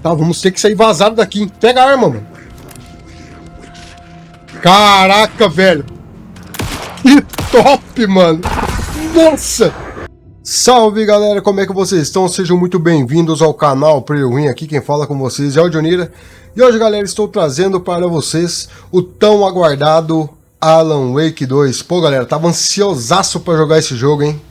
Tá, vamos ter que sair vazado daqui, hein? Pega a arma, mano. Caraca, velho. Que top, mano. Nossa. Salve, galera. Como é que vocês estão? Sejam muito bem-vindos ao canal Primeiras. Aqui quem fala com vocês é o Dionira. E hoje, galera, estou trazendo para vocês o tão aguardado Alan Wake 2. Pô, galera, tava ansiosaço para jogar esse jogo, hein?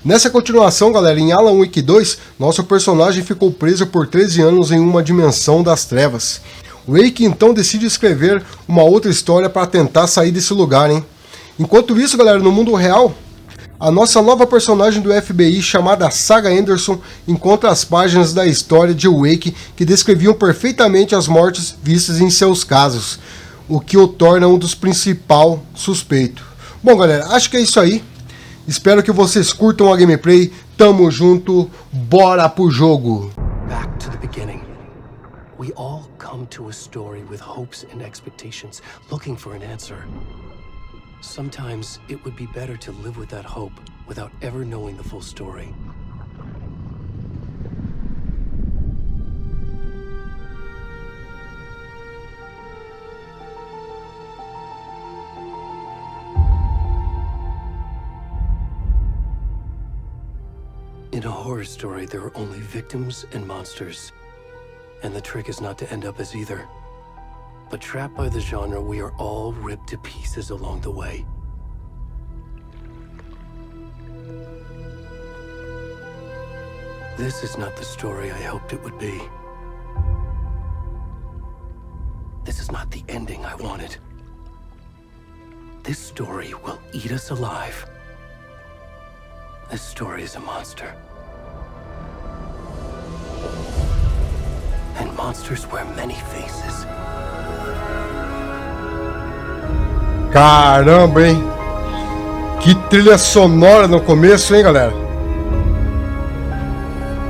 Nessa continuação, galera, em Alan Wake 2, nosso personagem ficou preso por 13 anos em uma dimensão das trevas. Wake então decide escrever uma outra história para tentar sair desse lugar, hein? Enquanto isso, galera, no mundo real, a nossa nova personagem do FBI, chamada Saga Anderson, encontra as páginas da história de Wake que descreviam perfeitamente as mortes vistas em seus casos, o que o torna um dos principais suspeitos. Bom, galera, acho que é isso aí. Espero que vocês curtam a gameplay. Tamo junto, bora pro jogo. Back to the beginning. We all come to a story with hopes and expectations, looking for an answer. Sometimes it would be better to live with that hope without ever knowing the full story. In a horror story, there are only victims and monsters. And the trick is not to end up as either. But trapped by the genre, we are all ripped to pieces along the way. This is not the story I hoped it would be. This is not the ending I wanted. This story will eat us alive. This story is a monster. And monsters wear many faces. Caramba, hein? Que trilha sonora no começo, hein, galera?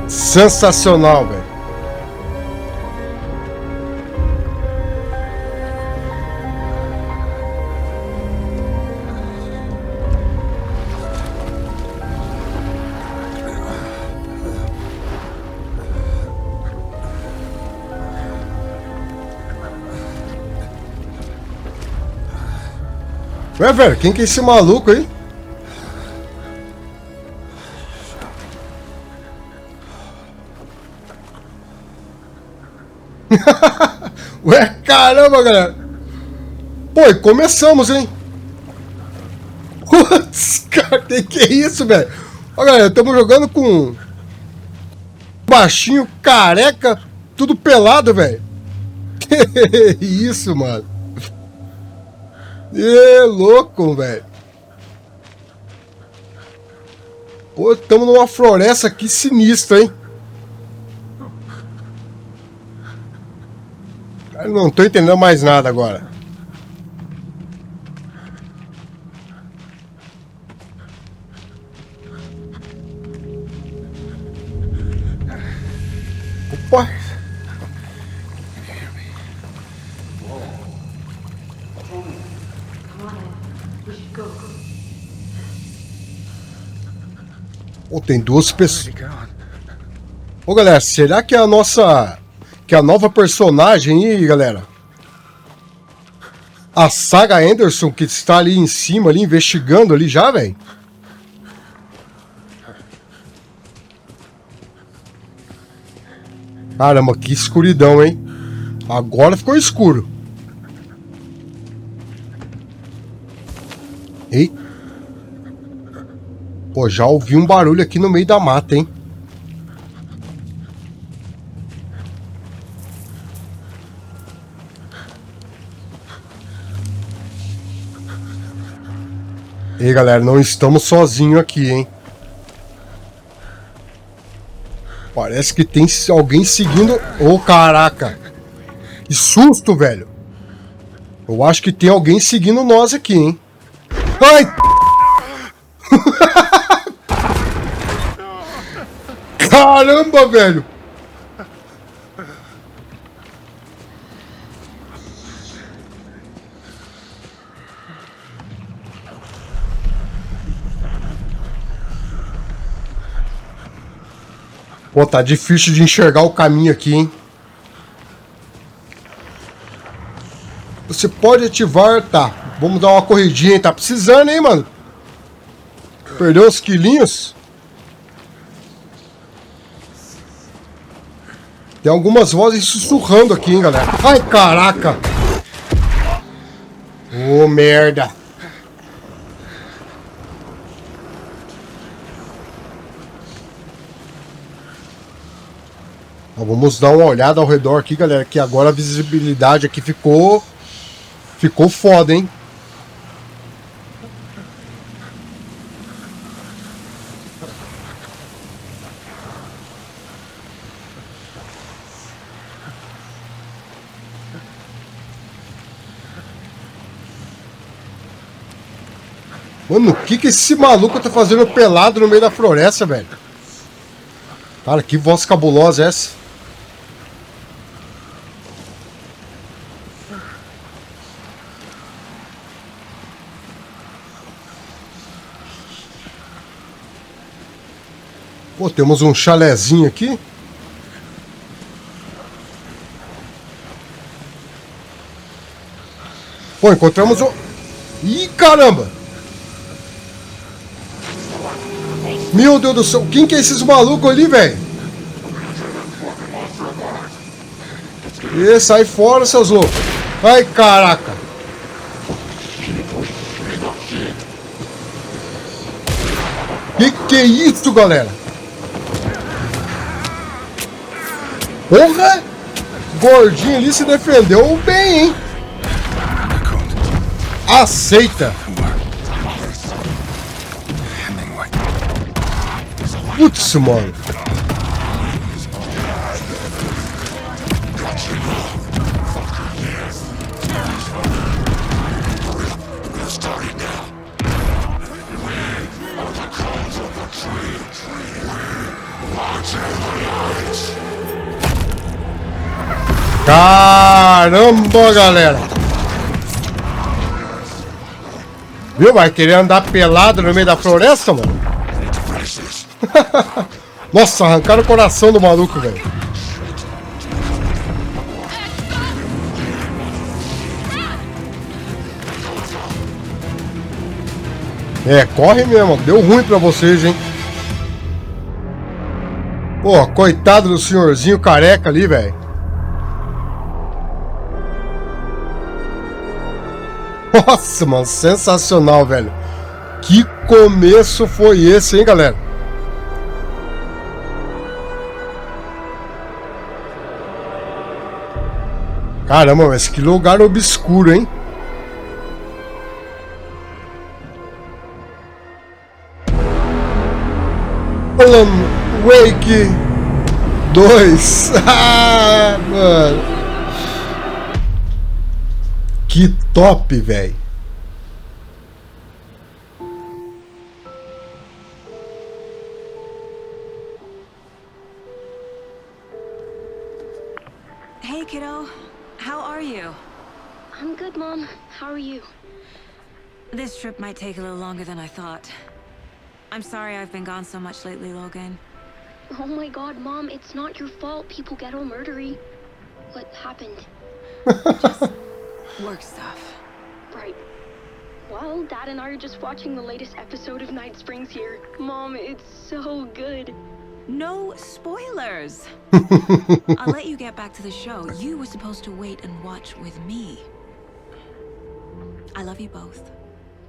Sensacional, velho. Ué, velho, quem que é esse maluco aí? Ué, caramba, galera. Pô, e começamos, hein? Putz, cara, que é isso, velho? Ó, galera, estamos jogando com baixinho, careca, tudo pelado, velho. Que isso, mano? É louco, velho. Pô, estamos numa floresta aqui sinistra, hein? Eu não tô entendendo mais nada agora. Opa! Oh, tem duas pessoas. Ô, galera, será que é a nossa... que é a nova personagem aí, galera? A Saga Anderson, que está ali em cima, ali, investigando ali já, velho? Caramba, que escuridão, hein? Agora ficou escuro. Eita. Pô, já ouvi um barulho aqui no meio da mata, hein? E galera, não estamos sozinhos aqui, hein? Parece que tem alguém seguindo... Ô, caraca! Que susto, velho! Eu acho que tem alguém seguindo nós aqui, hein? Ai! Caramba, velho! Pô, tá difícil de enxergar o caminho aqui, hein? Você pode ativar... Tá, vamos dar uma corridinha, hein? Tá precisando, hein, mano? Perdeu uns quilinhos. Tem algumas vozes sussurrando aqui, hein, galera. Ai, caraca. Ô, merda. Ó, vamos dar uma olhada ao redor aqui, galera, que agora a visibilidade aqui ficou foda, hein? Mano, o que esse maluco tá fazendo pelado no meio da floresta, velho? Cara, que voz cabulosa é essa? Pô, temos um chalezinho aqui. Pô, encontramos um... Ih, caramba! Meu Deus do céu, quem que é esses malucos ali, velho? E sai fora, seus loucos. Ai, caraca. Que é isso, galera? Porra! Gordinho ali se defendeu bem, hein? Aceita! Putz, mano. Caramba, galera. Viu? Vai querer andar pelado no meio da floresta, mano? Nossa, arrancaram o coração do maluco, velho. É, corre mesmo. Deu ruim pra vocês, hein? Pô, coitado do senhorzinho careca ali, velho. Nossa, mano, sensacional, velho. Que começo foi esse, hein, galera? Caramba, mas que lugar obscuro, hein? Alan Wake 2. Ah, mano. Que top, velho. Hey, kiddo. How are you? I'm good, Mom. How are you? This trip might take a little longer than I thought. I'm sorry I've been gone so much lately, Logan. Oh my god, Mom, it's not your fault people get all murdery. What happened? Just work stuff. Right. Well, Dad and I are just watching the latest episode of Night Springs here. Mom, it's so good. No spoilers! I'll let you get back to the show. You were supposed to wait and watch with me. I love you both.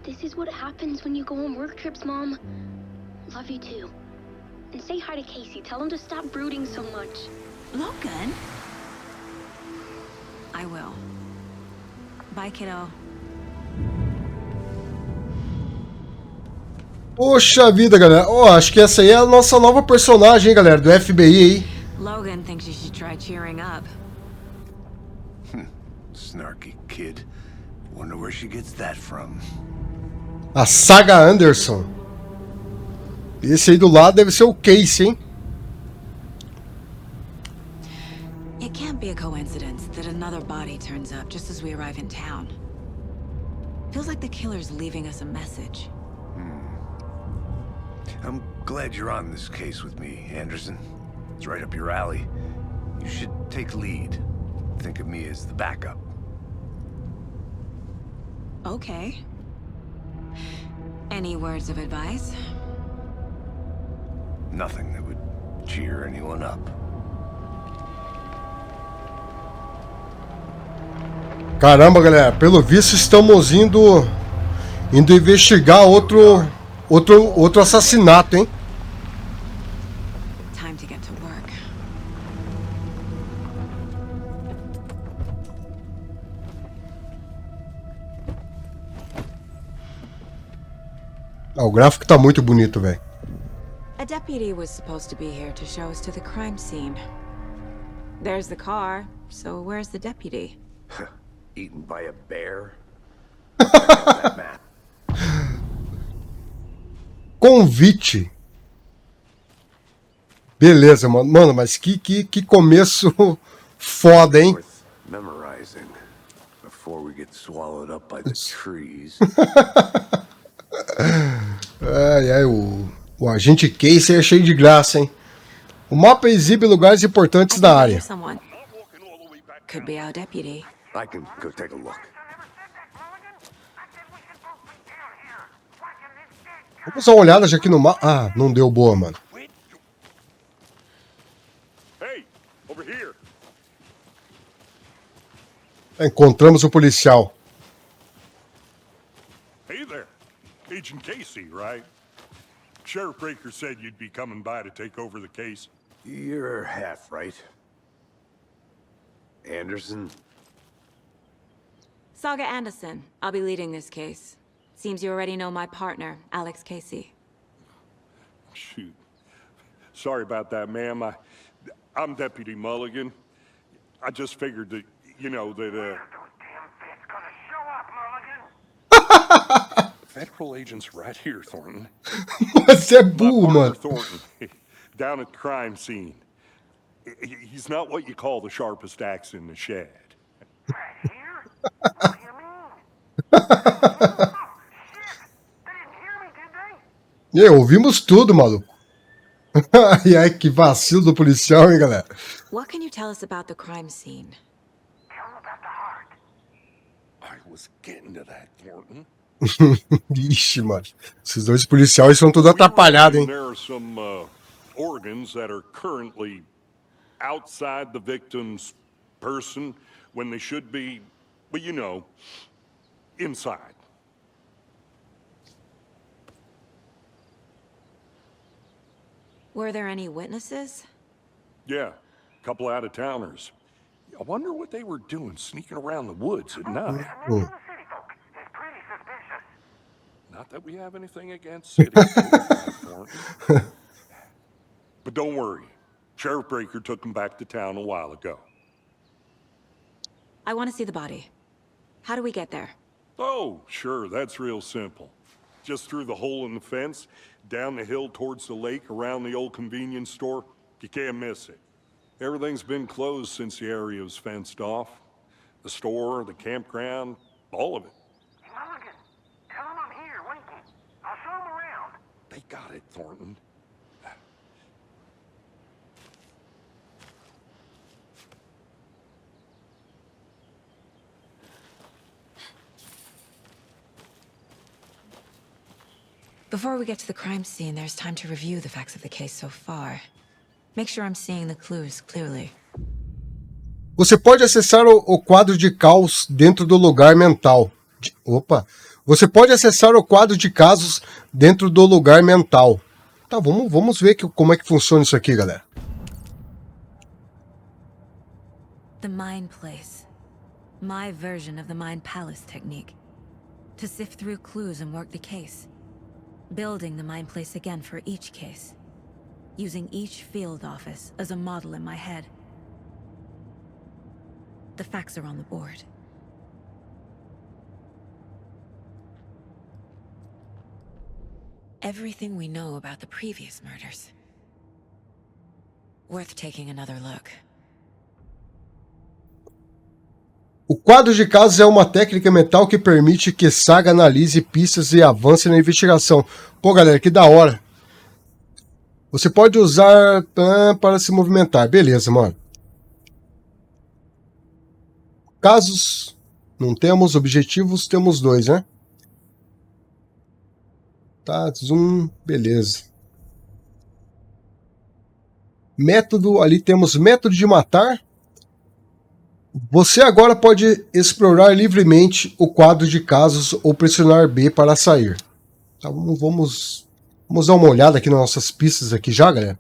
This is what happens when you go on work trips, Mom. Love you too. And say hi to Casey. Tell him to stop brooding so much. Logan? I will. Bye, kiddo. Poxa vida, galera. Ó, acho que essa aí é a nossa nova personagem, hein, galera, do FBI aí. Logan thinks you should try cheering up. Snarky kid. Wonder where she gets that from. A Saga Anderson. Esse aí do lado deve ser o Casey, hein? It can't be a coincidence that another body turns up just as we arrive in town. Feels like the killer's leaving us a message. I'm glad you're on this case with me, Anderson. It's right up your alley. You should take lead. Think of me as the backup. Okay. Any words of advice? Nothing that would cheer anyone up. Caramba, galera, pelo visto estamos indo investigar outro assassinato, hein? Time to get to work. Ah, o gráfico tá muito bonito, velho. A deputy was supposed to be here to show us to the crime scene. There's the car, so where's the deputy? Eaten by a bear? That map. Convite. Beleza, mano. Mano, mas que começo foda, hein? Worth memorizing before we get swallowed up by the trees. Ai, o agente Casey é cheio de graça, hein? O mapa exibe lugares importantes da área. Someone. Could be our deputy. I can go take a look. Vamos dar uma olhada já aqui no mapa. Ah, não deu boa, mano. Hey, over here. Encontramos o policial. Hey there, Agent Casey, right? Sheriff Breaker said you'd be coming by to take over the case. You're half right. Anderson? Saga Anderson. I'll be leading this case. Seems you already know my partner, Alex Casey. Shoot. Sorry about that, ma'am. I'm Deputy Mulligan. I just figured that, you know, that, Federal agents right here, Thornton. Você é My burro, partner, mano. Thornton, down at the crime scene. He's not what you call the sharpest axe in the shed. E aí, ouvimos tudo, maluco. Ai, ai, que vacilo do policial, hein, galera? What can you tell us about the crime scene? I was getting to that, Thornton. Ixi, mano. Esses dois policiais são tudo atrapalhados, hein? There are some organs that are currently outside the victim's person when they should be, well, you know, inside. Were there any witnesses? Yeah, a couple out-of-towners. I wonder what they were doing sneaking around the woods at night. Not that we have anything against city folk, but don't worry. Sheriff Breaker took them back to town a while ago. I want to see the body. How do we get there? Oh, sure, that's real simple. Just through the hole in the fence, down the hill towards the lake, around the old convenience store. You can't miss it. Everything's been closed since the area was fenced off. The store, the campground, all of it. Mulligan, tell him I'm here, waiting. I'll show him around. They got it, Thornton. Before we get to the crime scene, there's time to review the facts of the case so far. Make sure I'm seeing the clues clearly. Você pode acessar o quadro de caos dentro do lugar mental. Opa! Você pode acessar o quadro de casos dentro do lugar mental. Tá, vamos ver como é que funciona isso aqui, galera. The Mind Place. My version of the Mind Palace technique. To sift through clues and work the case. Building the Mind Place again for each case. Using each field office as a model in my head. The facts are on the board. Everything we know about the previous murders. Worth taking another look. O quadro de casos é uma técnica mental que permite que Saga analise pistas e avance na investigação. Pô, galera, que da hora. Você pode usar para se movimentar. Beleza, mano. Casos Não temos objetivos, temos 2, né? Tá, zoom, beleza. Método, ali temos método de matar. Você agora pode explorar livremente o quadro de casos ou pressionar B para sair. Tá, vamos dar uma olhada aqui nas nossas pistas aqui já, galera.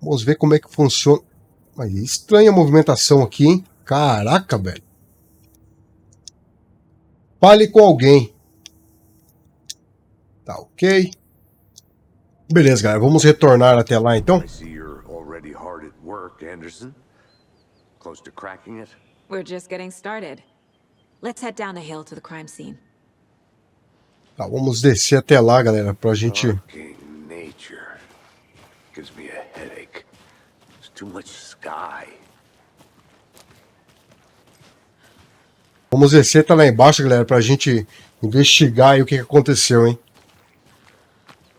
Vamos ver como é que funciona. Mas é estranha a movimentação aqui, hein? Caraca, velho. Fale com alguém. Tá, ok. Beleza, galera. Vamos retornar até lá, então. I see you're already hard at work, Anderson. Close to cracking it? We're just getting started. Let's head down the hill to the crime scene. Tá, vamos descer até lá, galera, pra gente... Fucking nature. Gives me a headache. There's too much sky. Vamos descer até lá embaixo, galera, pra gente investigar aí o que aconteceu, hein?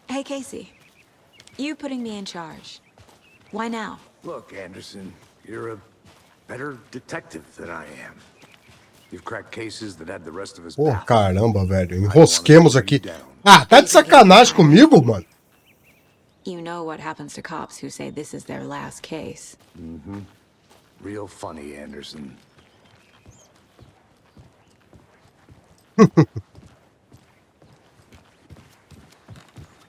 Hey, Casey. You putting me in charge. Why now? Look, Anderson, you're a better detective than I am. You've cracked cases that had the rest of us Pô, baffled. caramba, velho. Enrosquemos aqui. Ah, tá de sacanagem comigo, mano? You know what happens to cops who say this is their last case. Real funny, Anderson.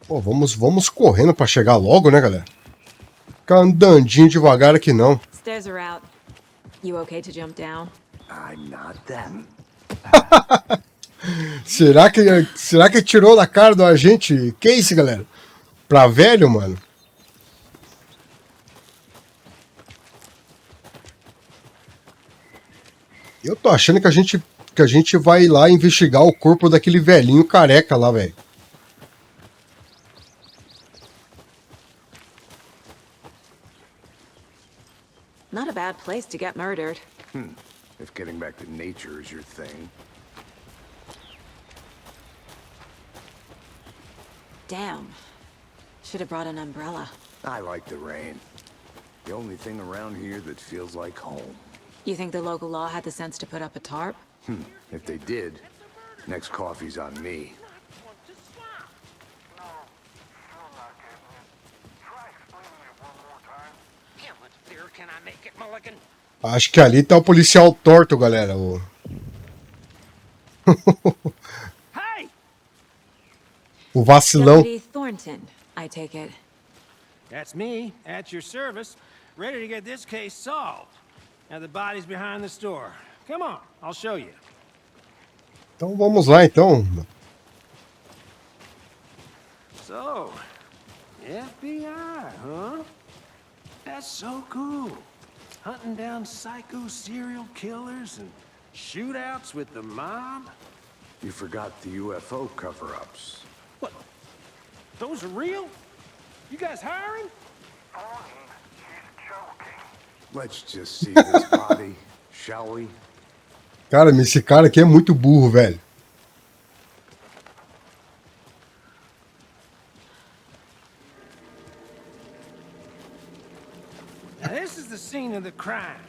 Pô, vamos correndo pra chegar logo, né, galera? Ficar andandinho devagar aqui não. Stairs are out. You okay to jump down? I'm not them. Será que tirou da cara do agente Casey, galera? Pra velho, mano? Eu tô achando que a gente vai lá investigar o corpo daquele velhinho careca lá, velho. Not a bad place to get murdered. If getting back to nature is your thing. Damn. Should have brought an umbrella. I like the rain. The only thing around here that feels like home. You think the local law had the sense to put up a tarp? If they did, next coffee's on me. No, still not getting it. Try explaining it one more time. How much beer can I make it, Mulligan? Acho que ali tá o policial torto, galera. Hey! O vacilão. Deputy Thornton, I take it. That's me, at your service, ready to get this case solved. Now the body's behind the store. Come on, I'll show you. Então vamos lá, então. So, FBI, huh? That's so cool. Hunting down psycho serial killers and shootouts with the mob. You forgot the UFO cover-ups. What? Those are real? You guys hiring? Thornton, he's joking. Let's just see this body, shall we? Cara, esse cara aqui é muito burro, velho. Now this is the scene of the crime.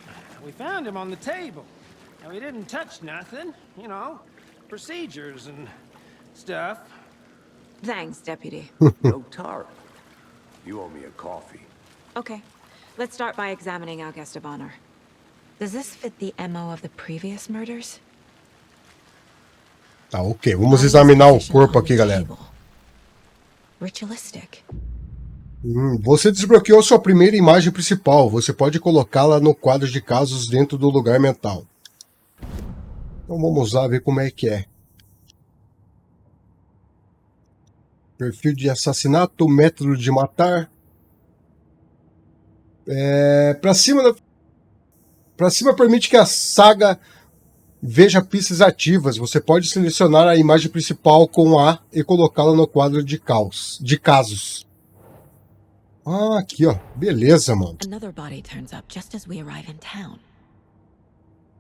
We found him on the table. And we didn't touch nothing, you know, procedures and stuff. Thanks, Deputy. No tarp. You owe me a coffee. Okay, let's start by examining our guest of honor. Does this fit the MO of the previous murders? Tá, ok. Vamos examinar o corpo aqui, galera. Ritualistic. Você desbloqueou sua primeira imagem principal. Você pode colocá-la no quadro de casos dentro do lugar mental. Então vamos lá ver como é que é. Perfil de assassinato, método de matar. Pra cima permite que a saga veja pistas ativas. Você pode selecionar a imagem principal com A e colocá-la no quadro de casos. Ah, aqui, ó. Beleza, mano. Another body turns up just as we arrive in town.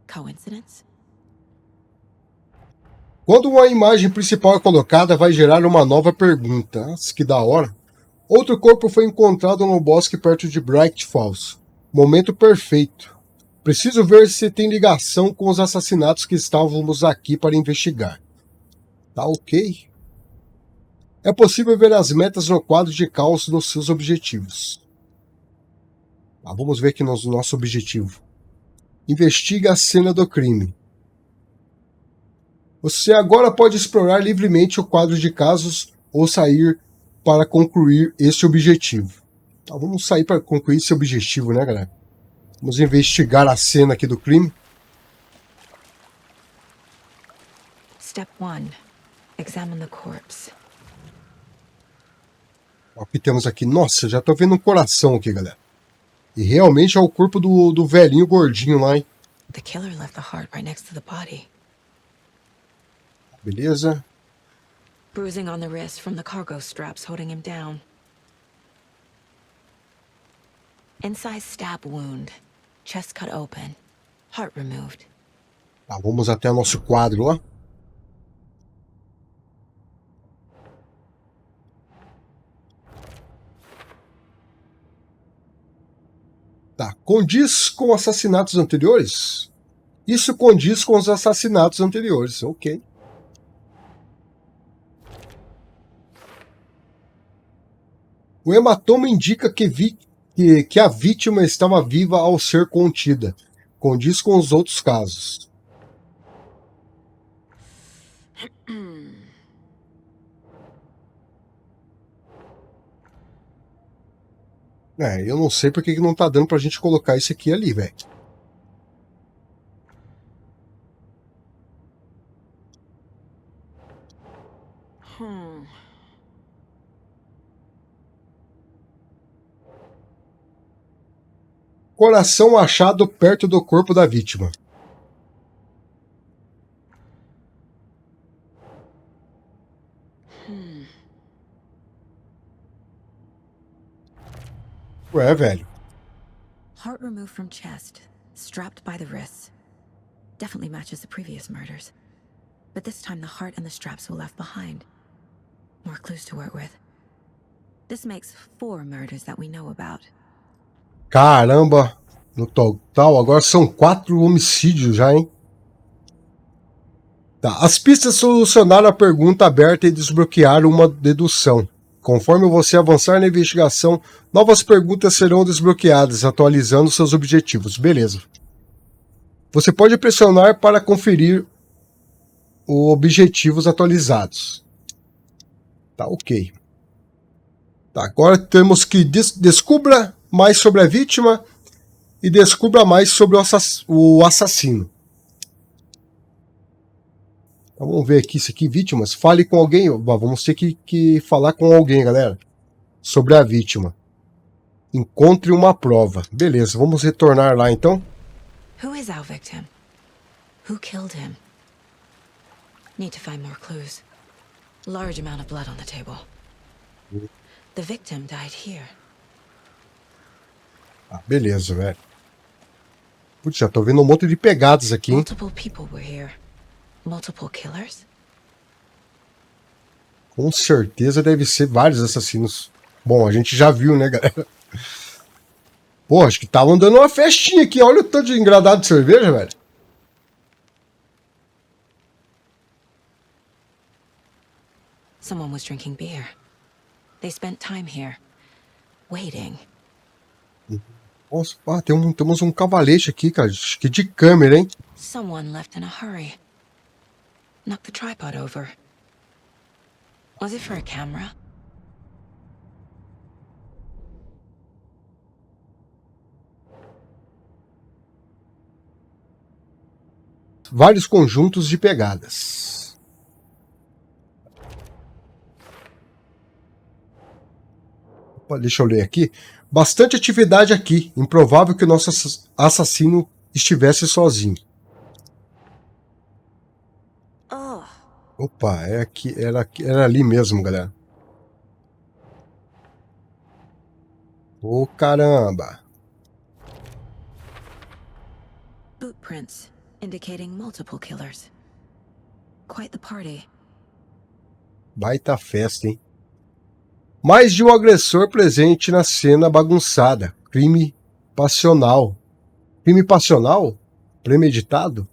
Coincidence? Quando uma imagem principal é colocada, vai gerar uma nova pergunta. Nossa, que da hora. Outro corpo foi encontrado no bosque perto de Bright Falls. Momento perfeito. Preciso ver se tem ligação com os assassinatos que estávamos aqui para investigar. Tá ok. É possível ver as metas no quadro de caos nos seus objetivos. Vamos ver aqui no nosso objetivo. Investiga a cena do crime. Você agora pode explorar livremente o quadro de casos ou sair para concluir esse objetivo. Tá, vamos sair para concluir esse objetivo, né, galera? Vamos investigar a cena aqui do crime. Step 1. Examine the corpse. O que temos aqui? Nossa, já tô vendo um coração aqui, galera. E realmente é o corpo do velhinho gordinho lá, hein? The killer left the heart right next to the body. Beleza. Bruising on the wrist from the cargo straps holding him down. Incised stab wound. Chest cut open. Heart removed. Tá, vamos até o nosso quadro lá. Tá, condiz com assassinatos anteriores? Isso condiz com os assassinatos anteriores, ok. O hematoma indica que a vítima estava viva ao ser contida. Condiz com os outros casos. Eu não sei porque que não tá dando pra gente colocar isso aqui ali, velho. Coração achado perto do corpo da vítima. Ué, velho. Heart removed from chest, strapped by the wrists. Definitely matches the previous murders. But this time the heart and the straps were left behind. More clues to work with. This makes 4 murders that we know about. Caramba, no total agora são 4 homicídios já, hein? Tá, as pistas solucionaram a pergunta aberta e desbloquearam uma dedução. Conforme você avançar na investigação, novas perguntas serão desbloqueadas, atualizando seus objetivos. Beleza. Você pode pressionar para conferir os objetivos atualizados. Tá, ok. Tá, agora temos que descubra mais sobre a vítima e descubra mais sobre o assassino. Então, vamos ver aqui, isso aqui, vítimas. Fale com alguém. Vamos ter que falar com alguém, galera, sobre a vítima. Encontre uma prova. Beleza, vamos retornar lá então. Who is our victim? Who killed him? Need to find more clues. Large amount of blood on the table. The victim died here. Beleza, velho. Putz, já tô vendo um monte de pegadas aqui, hein? Multiple people were here. Multiple killers? Com certeza deve ser vários assassinos. Bom, a gente já viu, né, galera? Pô, acho que estavam dando uma festinha aqui. Olha o tanto de engradado de cerveja, velho. Someone was drinking beer. They spent time here, waiting. Nossa, temos um cavalete aqui, cara. Acho que de câmera, hein? Someone left in a hurry. Knocked the tripod over. Was it for a camera? Vários conjuntos de pegadas. Opa, deixa eu ler aqui. Bastante atividade aqui. Improvável que o nosso assassino estivesse sozinho. Opa, era ali mesmo, galera. Ô, caramba. Footprints indicating multiple killers. Quite the party. Baita festa, hein? Mais de um agressor presente na cena bagunçada. Crime passional. Crime passional? Premeditado?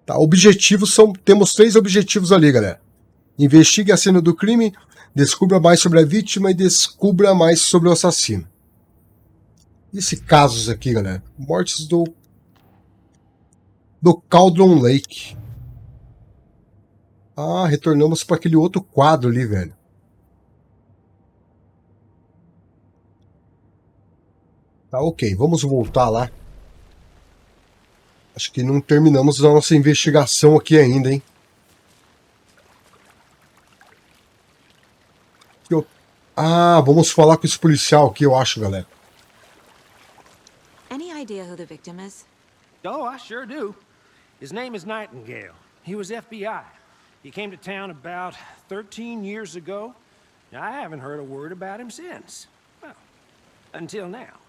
Tá, objetivos são... Temos 3 objetivos ali, galera. Investigue a cena do crime, descubra mais sobre a vítima e descubra mais sobre o assassino. Esses casos aqui, galera. Mortes do Cauldron Lake. Ah, retornamos para aquele outro quadro ali, velho. Tá, ok. Vamos voltar lá. Acho que não terminamos a nossa investigação aqui ainda, hein? Ah, vamos falar com esse policial aqui, eu acho, galera. Any idea who the victim is? Oh, I sure do. His name is Nightingale. He was FBI. He came to town about 13 years ago. I haven't heard a word about him since. Well, until now.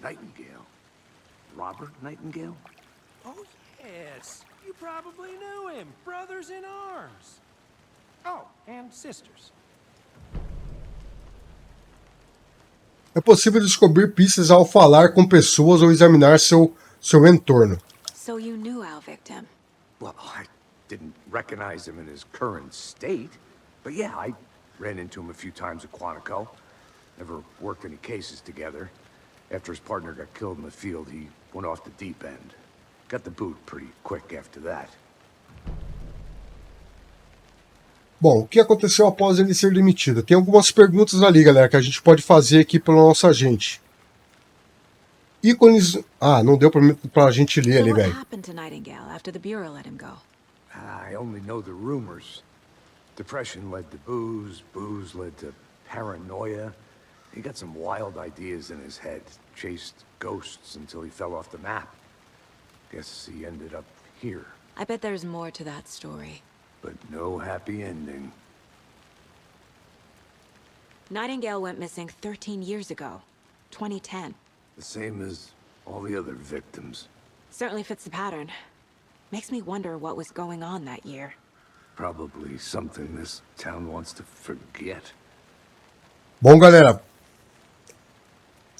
Nightingale? Robert Nightingale? Oh, yes. You probably knew him. Brothers in arms. Oh, and sisters. É possível descobrir pistas ao falar com pessoas ou examinar seu entorno. So you knew our victim? Well, I didn't recognize him in his current state. But yeah, I ran into him a few times at Quantico. Never worked any cases together. After his partner got killed in the field, he went off the deep end. Got the boot pretty quick after that. Bom, o que aconteceu após ele ser demitido? Tem algumas perguntas ali, galera, que a gente pode fazer aqui pelo nosso agente. Ícones... Ah, não deu pra gente ler ali, velho. I only know the rumors. Depression led to booze, booze led to paranoia. He got some wild ideas in his head, chased ghosts until he fell off the map. Guess he ended up here. I bet there's more to that story. But no happy ending. Nightingale went missing 13 years ago, 2010. The same as all the other victims. Certainly fits the pattern. Makes me wonder what was going on that year. Probably something this town wants to forget. Bom, galera.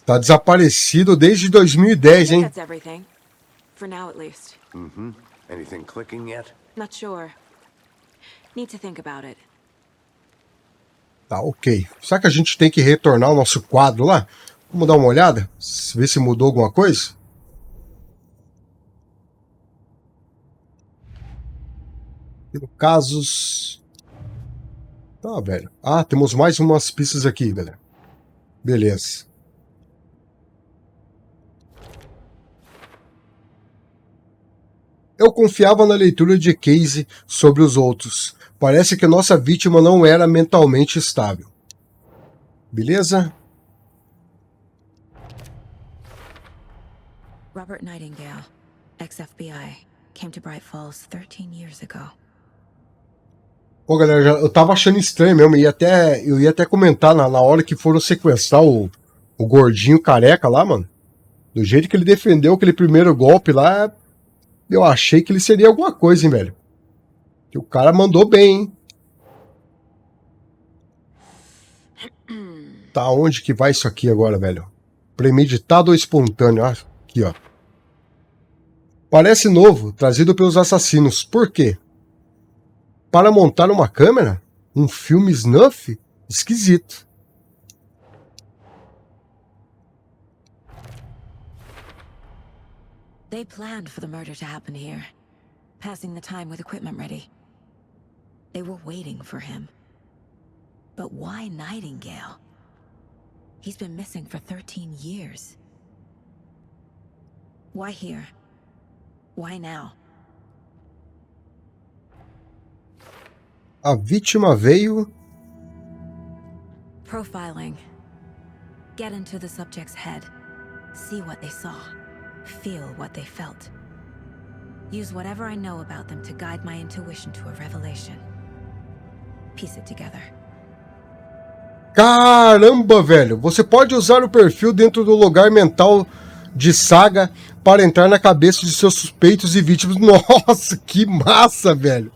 Tá desaparecido desde 2010, hein? That's everything. For now, at least. Anything clicking yet? Not sure. Need to think about it. Tá, ok. Será que a gente tem que retornar ao nosso quadro lá? Vamos dar uma olhada? Ver se mudou alguma coisa? Casos... Tá, velho. Ah, temos mais umas pistas aqui, galera. Beleza. Eu confiava na leitura de Casey sobre os outros. Parece que nossa vítima não era mentalmente estável. Beleza? Robert Nightingale, ex-FBI, came to Bright Falls 13 years ago. Pô, galera, eu tava achando estranho mesmo. Eu ia até comentar na hora que foram sequestrar o gordinho careca lá, mano. Do jeito que ele defendeu aquele primeiro golpe lá, eu achei que ele seria alguma coisa, hein, velho. Que o cara mandou bem, hein. Tá, onde que vai isso aqui agora, velho? Premeditado ou espontâneo? Ah, aqui, ó. Parece novo, trazido pelos assassinos. Por quê? Para montar uma câmera? Um filme snuff? Esquisito. They planned for the murder to happen here, passing the time with equipment ready. They were waiting for him. But why Nightingale? He's been missing for 13 years. Why here? Why now? A vítima veio... Profiling. Get into the subject's head. See what they saw. Feel what they felt. Use whatever I know about them to guide my intuition to a revelation. Piece it together. Caramba, velho! Você pode usar o perfil dentro do lugar mental de Saga para entrar na cabeça de seus suspeitos e vítimas. Nossa, que massa, velho!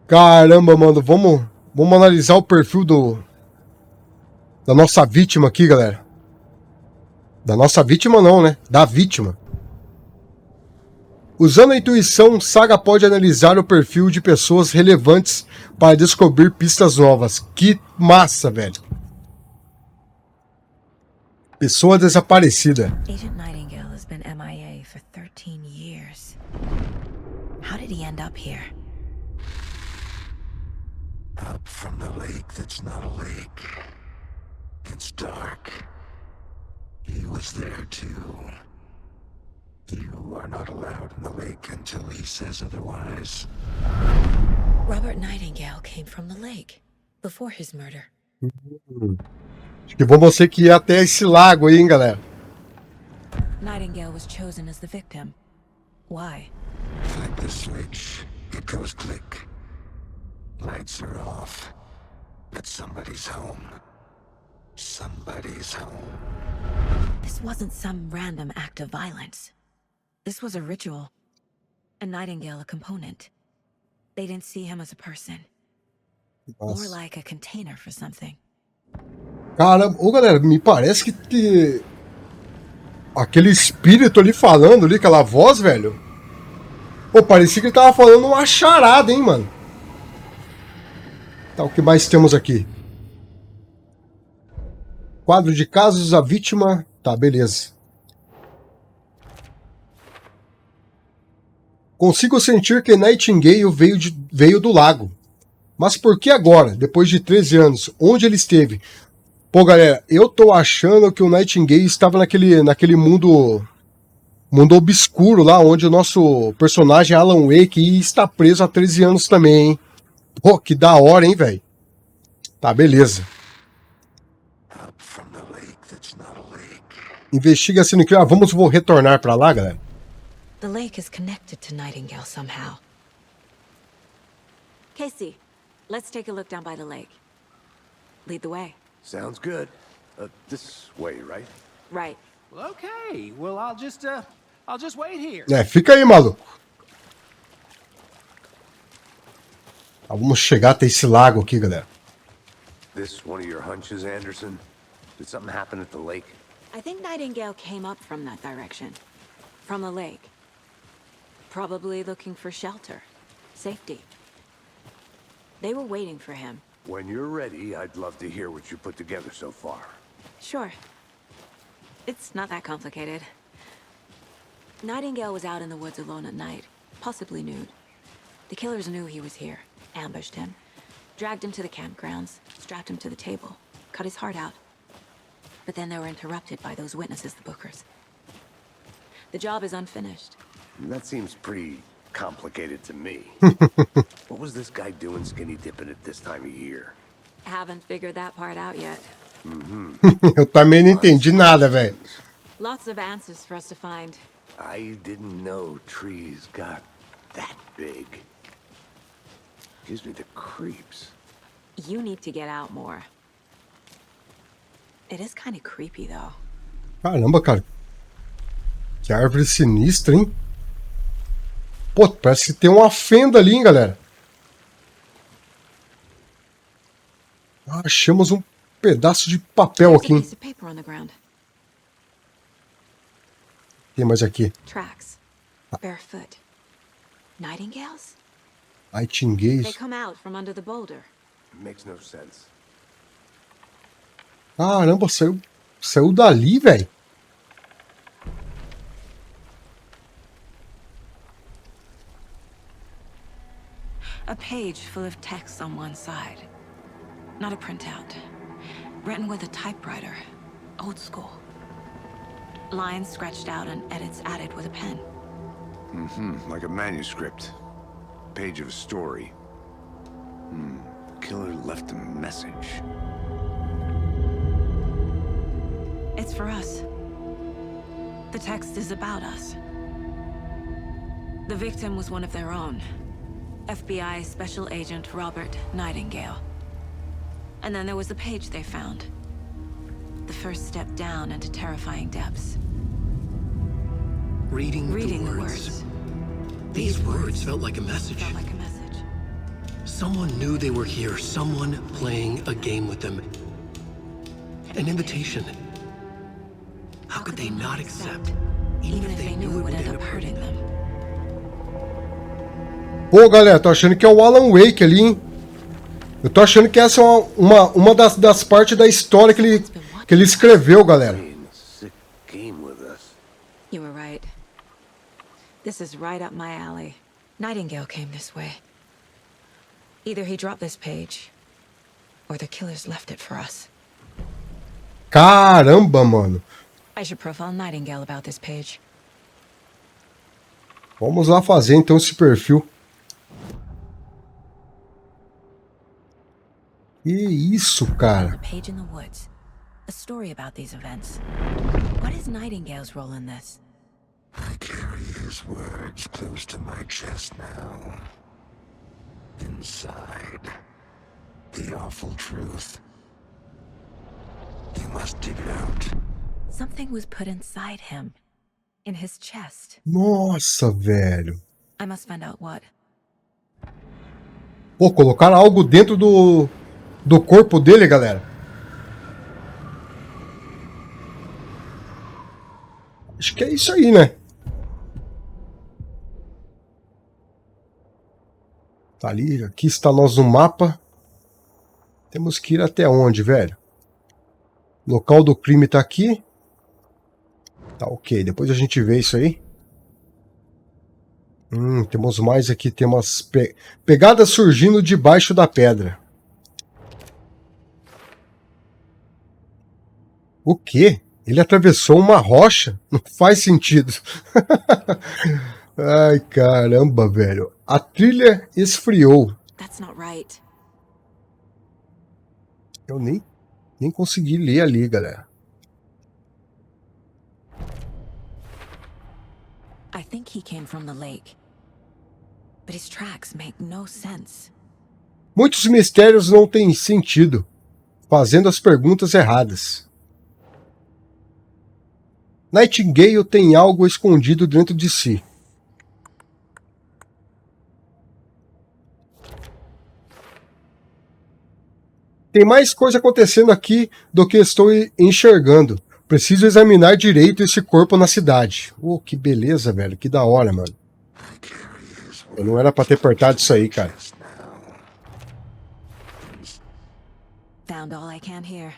Caramba, mano, vamos analisar o perfil da nossa vítima aqui, galera. Da nossa vítima não, né? Da vítima. Usando a intuição, Saga pode analisar o perfil de pessoas relevantes para descobrir pistas novas. Que massa, velho. Pessoa desaparecida. Agent Nightingale has been MIA for 13 years. How did he end up here? Up from the lake that's not a lake. It's dark. He was there too. You are not allowed in the lake until he says otherwise. Robert Nightingale came from the lake before his murder. Acho que vou você que ir até esse lago aí, hein, galera. Nightingale was chosen as the victim. Why? Flip the switch. It goes click. Lights are off. But somebody's home. Somebody's home. This wasn't some random act of violence. This was a ritual. And Nightingale a component. They didn't see him as a person. More Nossa. like a container for something. Caramba, ô galera, me parece que aquele espírito ali falando ali, aquela voz, velho. Pô, parecia que ele tava falando uma charada, hein, mano. Tá, o que mais temos aqui? Quadro de casos, a vítima. Tá, beleza. Consigo sentir que Nightingale veio do lago. Mas por que agora, depois de 13 anos? Onde ele esteve? Pô, galera, eu tô achando que o Nightingale estava naquele mundo obscuro lá, onde o nosso personagem Alan Wake está preso há 13 anos também, hein? Pô, que da hora, hein, velho? Tá, beleza. Investiga sendo que... vou retornar pra lá, galera. The lake is connected to Nightingale somehow. Casey, let's take a look down by the lake. Lead the way. Sounds good. This way, right? Right. Well, okay. Well, I'll just wait here. Fica aí, maluco. Vamos chegar até esse lago aqui, galera. This one of your hunches, Anderson? Did something happen at the lake? I think Nightingale came up from that direction. From the lake. Probably looking for shelter. Safety. They were waiting for him. When you're ready, I'd love to hear what you put together so far. Sure. It's not that complicated. Nightingale was out in the woods alone at night, possibly nude. The killers knew he was here, ambushed him, dragged him to the campgrounds, strapped him to the table, cut his heart out. But then they were interrupted by those witnesses, the Bookers. The job is unfinished. That seems pretty complicated to me. What was this guy doing skinny dipping at this time of year? Haven't figured that part out yet. Eu também não entendi nada, velho. Lots of answers for us to find. I didn't know trees got that big. Gives me the creeps. You need to get out more. It is kind of creepy, though. Caramba, cara. Que árvore sinistra, hein? Pô, parece que tem uma fenda ali, hein, galera. Achamos um pedaço de papel aqui, hein? Tem mais aqui. Tracks. Barefoot. Nightingales? Nightingales. They come out from under the boulder. Makes no sense. Caramba, saiu dali, velho. A page full of text on one side. Not a printout. Written with a typewriter. Old school. Lines scratched out and edits added with a pen. Like a manuscript. Page of a story. Killer left a message. It's for us. The text is about us. The victim was one of their own. FBI Special Agent Robert Nightingale. And then there was the page they found. The first step down into terrifying depths. Reading the words. These words felt like a message. Someone knew they were here. Someone playing a game with them. An invitation. How could they not accept, even if they knew it would end up hurting them? Pô, galera, tô achando que é o Alan Wake ali, hein? Eu tô achando que essa é uma das partes da história que ele escreveu, galera. You were right. This is right up my alley. Nightingale came this way. Either he dropped this page, or the killers left it for us. Caramba, mano. I should profile Nightingale about this page. Vamos lá fazer então esse perfil. Que isso, cara? The page in the woods. A story about these events. What is Nightingale's role in this? I carry his words close to my chest now. Inside, the awful truth. You must dig it out. Something was put inside him. In his chest. Nossa, velho. I must find out what. Pô, colocaram algo dentro do corpo dele, galera. Acho que é isso aí, né? Tá ali, aqui está nós no mapa. Temos que ir até onde, velho? O local do crime tá aqui. Tá ok, depois a gente vê isso aí. Temos mais aqui, temos pegadas surgindo debaixo da pedra. O quê? Ele atravessou uma rocha? Não faz sentido. Ai, caramba, velho. A trilha esfriou. That's not right. Eu nem consegui ler ali, galera. I think he came from the lake. But his tracks make no sense. Muitos mistérios não têm sentido, fazendo as perguntas erradas. Nightingale tem algo escondido dentro de si. Tem mais coisa acontecendo aqui do que estou enxergando. Preciso examinar direito esse corpo na cidade. Oh, que beleza, velho. Que da hora, mano. Eu não era pra ter apertado isso aí, cara. Found all I can here.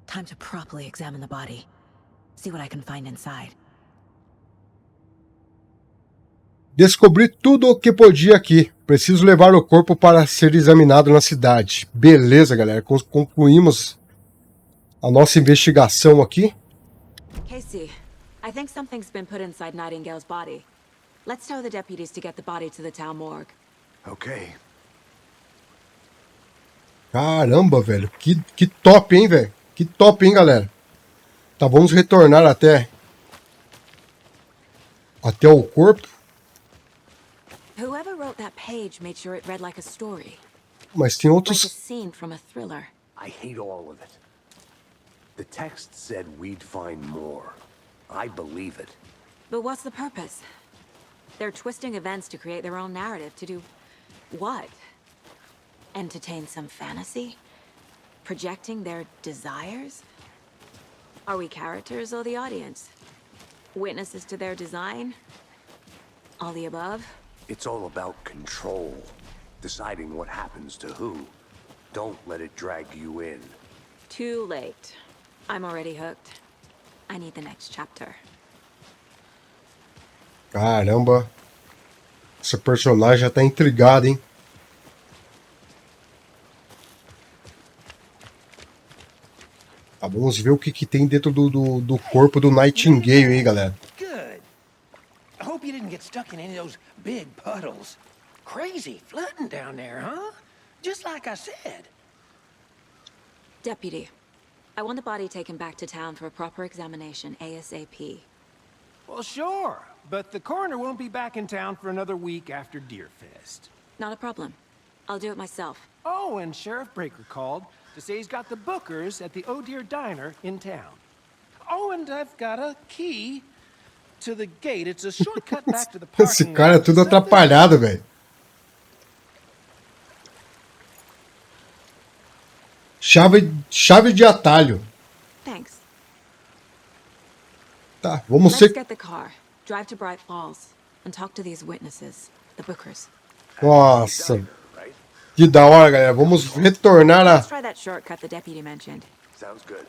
Time to properly examine the body. See what I can find inside. Descobri tudo o que podia aqui. Preciso levar o corpo para ser examinado na cidade. Beleza, galera. Concluímos a nossa investigação aqui. Casey, I think something's been put inside Nightingale's body. Let's tell the deputies to get the body to the town morgue. Okay. Caramba, velho. Que top, hein, velho? Que top, hein, galera? Tá, vamos retornar até o corpo. Whoever wrote that page made sure it read like a story. Mas tem Like a outros... scene from a thriller. I hate all of it. The text said we'd find more. I believe it. But what's the purpose? They're twisting events to create their own narrative. To do what? Entertain some fantasy? Projecting their desires? Are we characters or the audience? Witnesses to their design? All the above? It's all about control. Deciding what happens to who. Don't let it drag you in. Too late. I'm already hooked. I need the next chapter. Caramba. Esse personagem já tá intrigado, hein? Tá, vamos ver o que tem dentro do corpo do Nightingale aí, galera. Good. I hope you didn't get stuck in any of those big puddles. Crazy flooding down there, huh? Just like I said. Deputy, I want the body taken back to town for a proper examination, ASAP. Well, sure, but the coroner won't be back in town for another week after Deerfest. Not a problem. I'll do it myself. Oh, and Sheriff Breaker called to say he's got the bookers at the Oh Dear Diner in town. Oh, and I've got a key to the gate. It's a shortcut back to the Esse parking cara é lot. tudo atrapalhado, velho. Chave de atalho. Thanks. Tá, vamos Let's ser... get the car, drive to Bright Falls, and talk to these witnesses, the Bookers. Nossa. Que da hora, galera. Vamos retornar Let's a... try that shortcut the deputy mentioned. Sounds good.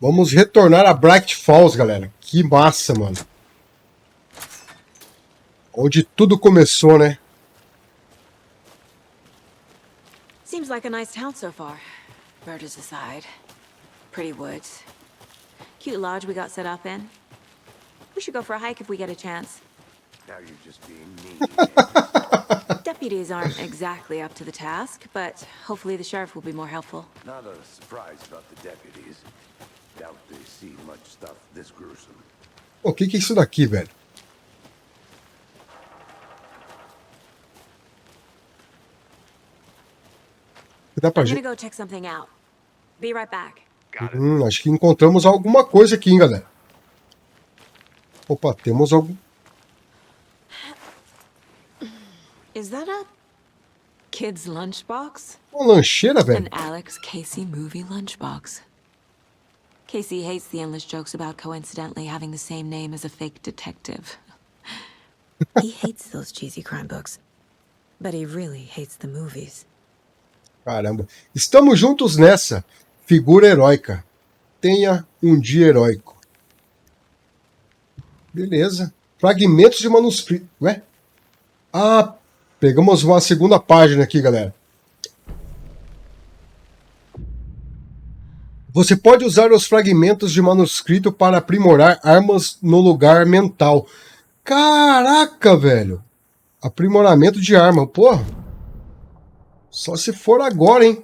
Vamos retornar a Bright Falls, galera. Que massa, mano. Onde tudo começou, né? Seems like a nice town so far. Murders aside. Pretty woods. Cute lodge we got set up in. We should go for a hike if we get a chance. Now you're just being mean. Deputies aren't exactly up to the task, but hopefully the sheriff will be more helpful. Not a surprise about the deputies. Doubt they see much stuff this gruesome. O que é isso daqui, velho? Dá pra I'm gonna gente... go check something out. Be right back. acho que encontramos alguma coisa aqui, hein, galera. Opa, temos algum... Is that a kid's lunchbox? Uma lancheira, velho. An Alex Casey movie lunchbox. Casey hates the endless jokes about coincidentally having the same name as a fake detective. He hates those cheesy crime books, but he really hates the movies. Caramba. Estamos juntos nessa. Figura heróica. Tenha um dia heróico. Beleza. Fragmentos de manuscrito. Ué? Ah, pegamos uma segunda página aqui, galera. Você pode usar os fragmentos de manuscrito para aprimorar armas no lugar mental. Caraca, velho. Aprimoramento de arma. Porra. Só se for agora, hein?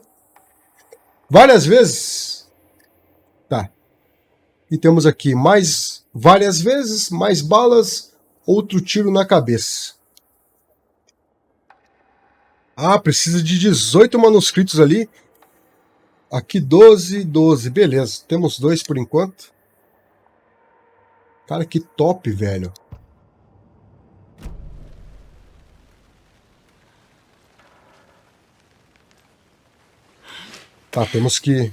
Várias vezes. Tá. E temos aqui mais várias vezes, mais balas, outro tiro na cabeça. Ah, precisa de 18 manuscritos ali. Aqui 12, 12. Beleza, temos 2 por enquanto. Cara, que top, velho. Tá, temos que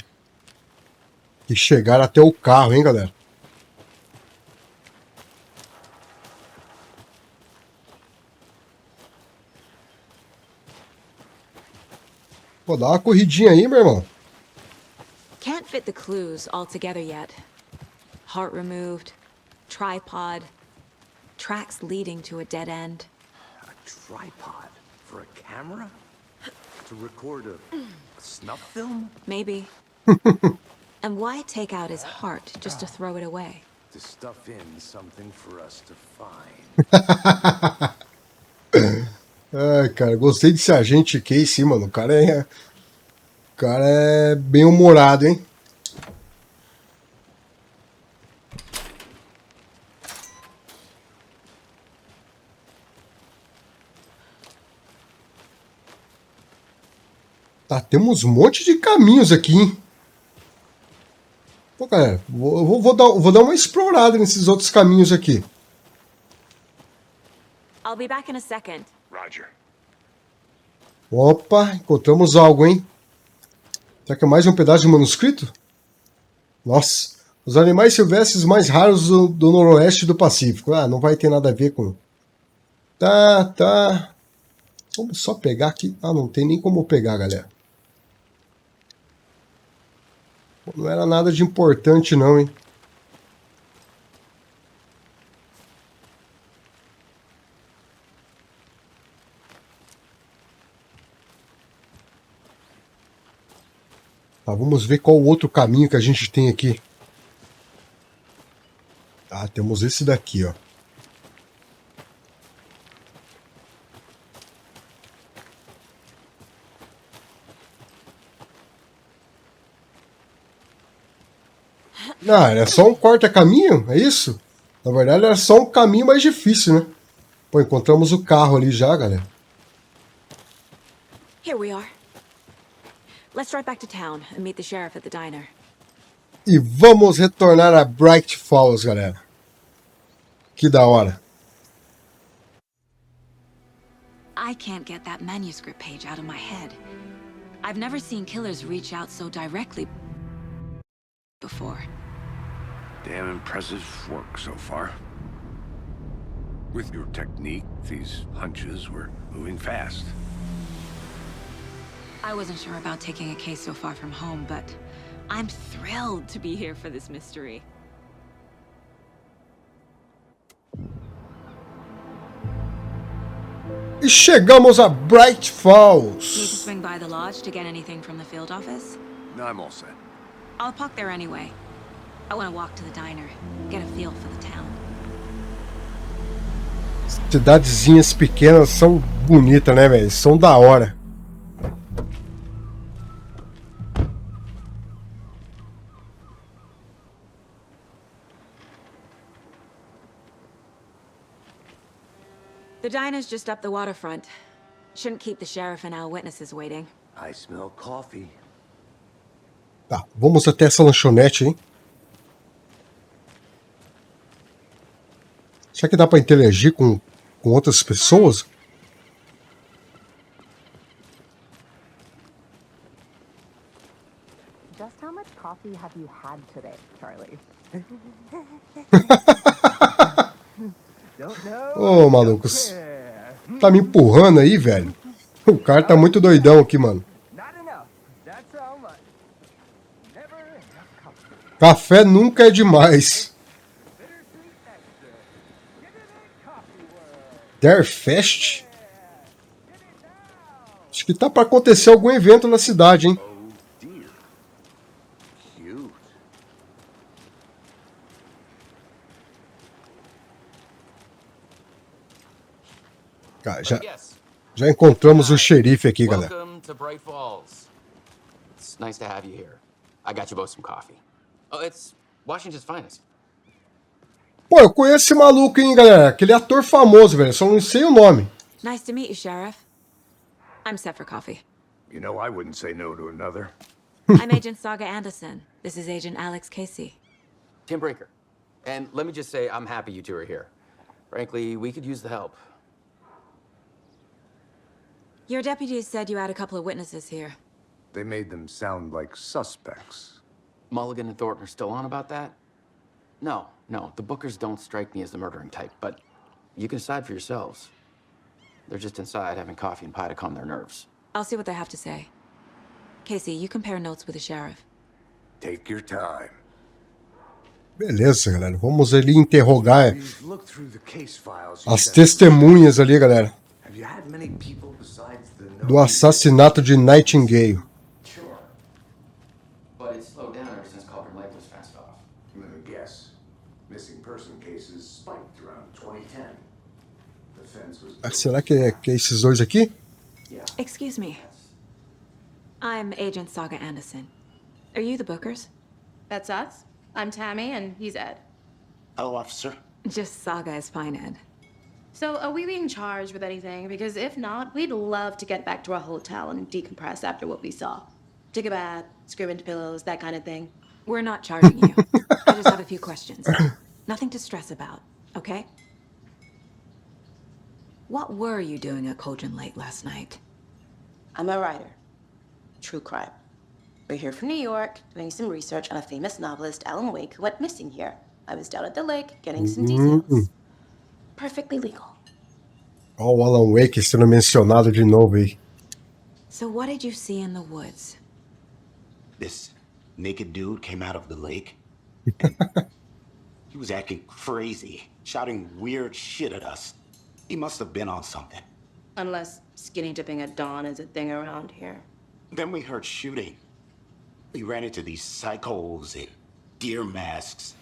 chegar até o carro, hein, galera? Pô, dá uma corridinha aí, meu irmão. Can't fit the clues all together yet. Heart removed, tripod, tracks leading to a dead end. A tripod for a camera? To record a snuff film? Maybe. And why take out his heart just to throw it away? To stuff in something for us to find. Ai, cara, gostei desse agente Casey, mano. O cara é bem humorado, hein? Tá, temos um monte de caminhos aqui, hein? Pô, galera, vou dar uma explorada nesses outros caminhos aqui. I'll be back in a second. Roger. Opa, encontramos algo, hein? Será que é mais um pedaço de manuscrito? Nossa, os animais silvestres mais raros do noroeste do Pacífico. Ah, não vai ter nada a ver com... Tá. Vamos só pegar aqui. Ah, não tem nem como pegar, galera. Não era nada de importante não, hein? Tá, vamos ver qual o outro caminho que a gente tem aqui. Tá, temos esse daqui, ó. Ah, era só um corta-caminho? É isso? Na verdade, era só um caminho mais difícil, né? Pô, encontramos o carro ali já, galera. Here we are. Let's drive back to town and meet the sheriff at the diner. E vamos retornar a Bright Falls, galera. Que da hora. I can't get that manuscript page out of my head. I've never seen killers reach out so directly before. Damn impressive work so far. With your technique, these hunches were moving fast. I wasn't sure about taking a case so far from home, but I'm thrilled to be here for this mystery. E chegamos a Bright Need to Falls. swing by the lodge to get anything from the field office? No, I'm all set. I'll park there anyway. I want to walk to the diner, get a feel for the town. Cidadezinhas pequenas são bonitas, né, velho? São da hora. The diner's just up the waterfront. Shouldn't keep the sheriff and our witnesses waiting. I smell coffee. Tá, vamos até essa lanchonete, hein? Será que dá pra interagir com outras pessoas? Just how much coffee have you had today, Charlie? Ô, malucos. Tá me empurrando aí, velho? O cara tá muito doidão aqui, mano. Café nunca é demais. Derfest? Acho que tá pra acontecer algum evento na cidade, hein? Cara, já encontramos o xerife aqui, galera. Welcome to Bright Falls. It's nice to have you here. I got you both some coffee. Oh, it's Washington's finest. Pô, eu conheço esse maluco, hein, galera? Aquele ator famoso, velho. Só não sei o nome. Nice to meet you, Sheriff. I'm set for coffee. You know, I wouldn't say no to another. I'm Agent Saga Anderson. This is Agent Alex Casey. Tim Brinker. And let me just say, I'm happy you two are here. Frankly, we could use the help. Your deputies said you had a couple of witnesses here. They made them sound like suspects. Mulligan and Thornton are still on about that? No, the Bookers don't strike me as the murdering type, but you can decide for yourselves. They're just inside having coffee and pie to calm their nerves. I'll see what they have to say. Casey, you compare notes with the sheriff. Take your time. Beleza, galera. Vamos ali interrogar Look through the case files. as testemunhas ali, galera. Have you had many people besides the Do assassinato de Nightingale. Sure. But it's slowed down ever since Culver Lake was fenced off. Let me guess. Missing person cases spiked around 2010. The fence was Será que é esses dois aqui? Excuse me. I'm Agent Saga Anderson. Are you the Bookers? That's us. I'm Tammy, and he's Ed. Hello, officer. Just Saga is fine, Ed. So, are we being charged with anything? Because if not, we'd love to get back to our hotel and decompress after what we saw. Take a bath, scream into pillows, that kind of thing. We're not charging you. I just have a few questions. Nothing to stress about, okay? What were you doing at Cauldron Lake last night? I'm a writer. True crime. We're here from New York, doing some research on a famous novelist, Alan Wake, who went missing here. I was down at the lake, getting some details. Perfectly legal. Ó, o Alan Wake sendo mencionado de novo aí. So what did you see in the woods? This naked dude came out of the lake. He was acting crazy, shouting weird shit at us. He must have been on something. Unless skinny dipping at dawn is a thing around here. Then we heard shooting. We ran into these psychos in deer masks.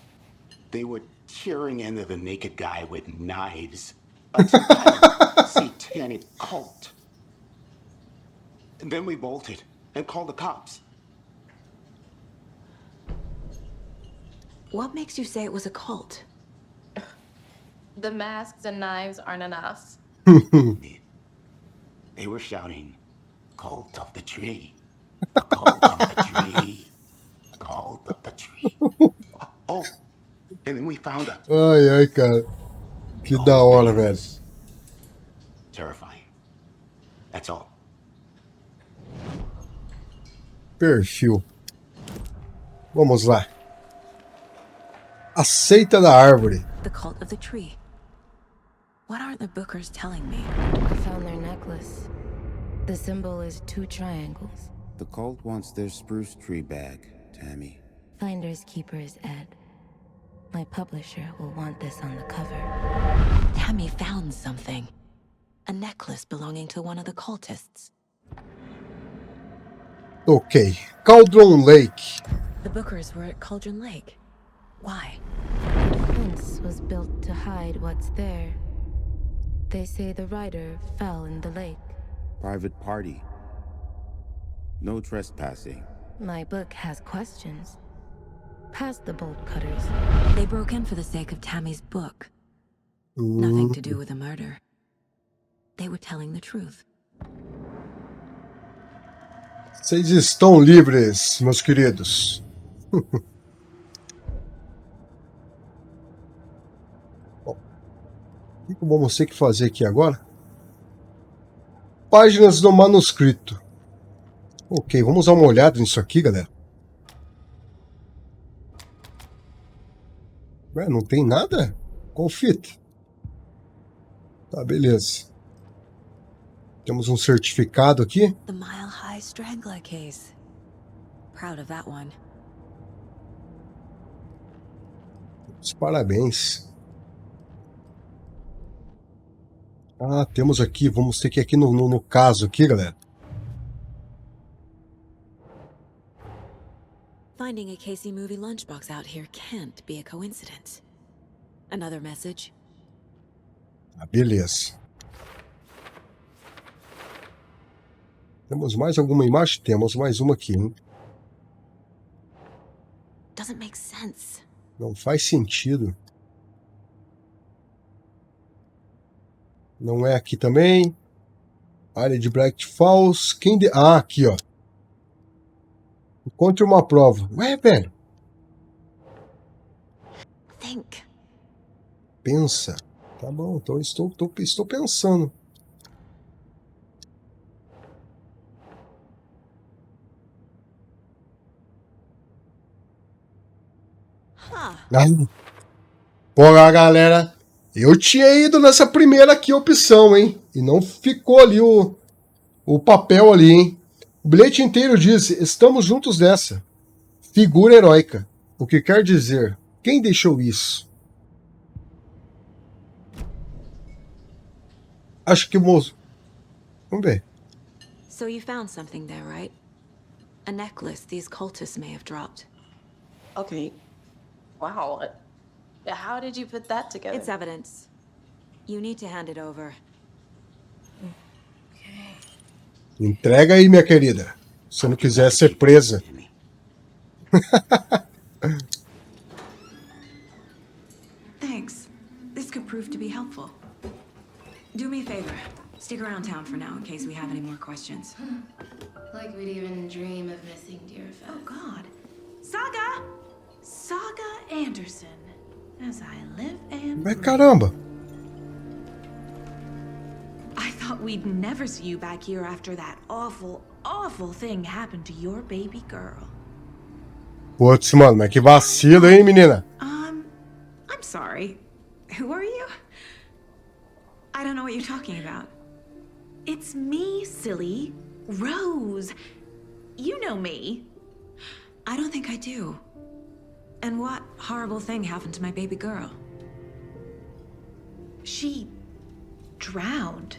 They were tearing into the naked guy with knives. A satanic cult. And then we bolted and called the cops. What makes you say it was a cult? The masks and knives aren't enough. They were shouting, "Cult of the tree. Cult of the tree. Cult of the tree." Oh, and then we found a... Ai, cara. Que da hora, velho. Terrifying. Perfil. Vamos lá. A seita da árvore. The cult of the tree. What aren't the bookers telling me? I found their necklace. The symbol is 2 triangles. The cult wants their spruce tree back, Tammy. Finders keepers, Ed. My publisher will want this on the cover. Tammy found something. A necklace belonging to one of the cultists. Ok. Cauldron Lake. The bookers were at Cauldron Lake. Why? The fence was built to hide what's there. They say the writer fell in the lake. Private party. No trespassing. My book has questions. Past the bolt cutters. They broke in for the sake of Tammy's book. Nothing to do with a murder. They were telling the truth. Vocês estão livres, meus queridos. Bom, o que vamos ter que fazer aqui agora? Páginas do manuscrito. Ok, vamos dar uma olhada nisso aqui, galera. Ué, não tem nada? Qual fita? Tá, beleza. Temos um certificado aqui. The Mile High Strangler case. Proud of that one. Os parabéns. Ah, temos aqui, vamos ter que ir aqui no caso aqui, galera. Finding a Casey movie lunchbox out here can't be a coincidence. Another message? Ah, beleza. Temos mais alguma imagem? Temos mais uma aqui, hein? Doesn't make sense. Não faz sentido. Não é aqui também. Área de Bright Falls. Ah, aqui, ó. Encontre uma prova. Ué, velho. Think. Pensa. Tá bom, então estou pensando. Ai. Porra, galera. Eu tinha ido nessa primeira aqui opção, hein? E não ficou ali o papel ali, hein? O bilhete inteiro diz: estamos juntos nessa. Figura heróica. O que quer dizer? Quem deixou isso? Acho que o moço... Vamos ver. So you found something there, right? A necklace these cultists may have dropped. Okay. Wow. How did you put that together? It's evidence. You need to hand it over. Entrega aí, minha querida. Se não quiser ser presa. Thanks. This could prove to be helpful. Do me a favor. Stick around town for now in case we have any more questions. Like we'd even dream of missing dear friends. Oh, God. Saga! Saga Anderson. As I live and Mas caramba. I thought we'd never see you back here after that awful, awful thing happened to your baby girl. Putz, mano, mas que vacilo, hein, menina? I'm sorry. Who are you? I don't know what you're talking about. It's me, silly. Rose. You know me. I don't think I do. And what horrible thing happened to my baby girl? She drowned.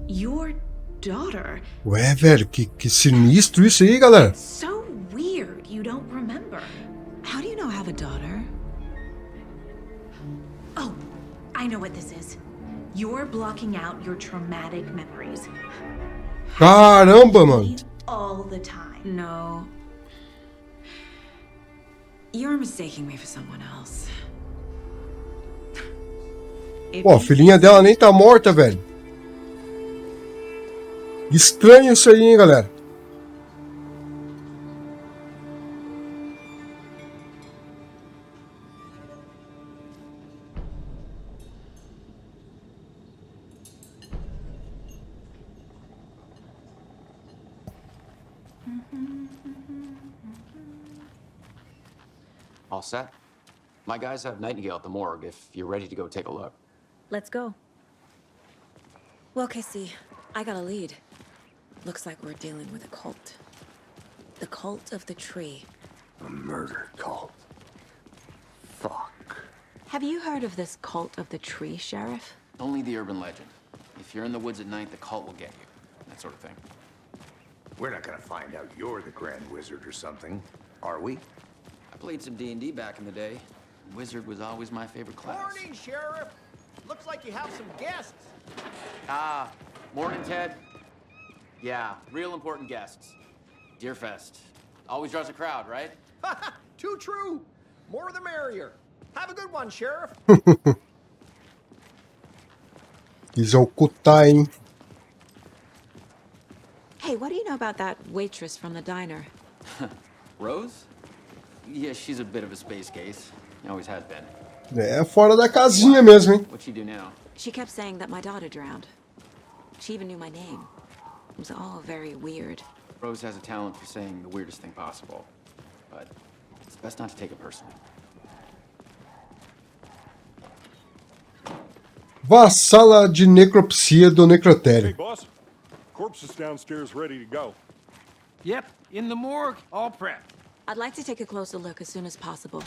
Your daughter. Ué, velho, que sinistro isso aí, galera. So weird you don't remember. How do you know I have a daughter? Oh, I know what this is. You're blocking out your traumatic memories. Caramba, mano. All the time. No. You're mistaking me for someone else. Pô, a filhinha dela nem tá morta, velho. Estranho isso aí, hein, galera. All set? My guys have Nightingale at the morgue if you're ready to go take a look. Let's go. Well, Casey, I got a lead. Looks like we're dealing with a cult. The cult of the tree. A murder cult. Fuck. Have you heard of this cult of the tree, Sheriff? Only the urban legend. If you're in the woods at night, the cult will get you. That sort of thing. We're not gonna find out you're the Grand Wizard or something, are we? I played some D&D back in the day. Wizard was always my favorite class. Morning, Sheriff. Looks like you have some guests. Ah, morning, Ted. Yeah, real important guests. Deerfest. Always draws a crowd, right? Too true. More the merrier. Have a good one, Sheriff. Executar, hein? Hey, what do you know about that waitress from the diner? Rose? Yeah, she's a bit of a space case. Always has been. É fora da casinha mesmo, hein? What'd she do now? She kept saying that my daughter drowned. She even knew my name. It was all very weird. Rose has a talent for saying the weirdest thing possible. But it's best not to take it personally. Vá à sala de necropsia do necrotério. Hey, boss. Corpse is downstairs ready to go. Yep, in the morgue, all prepped. I'd like to take a closer look as soon as possible.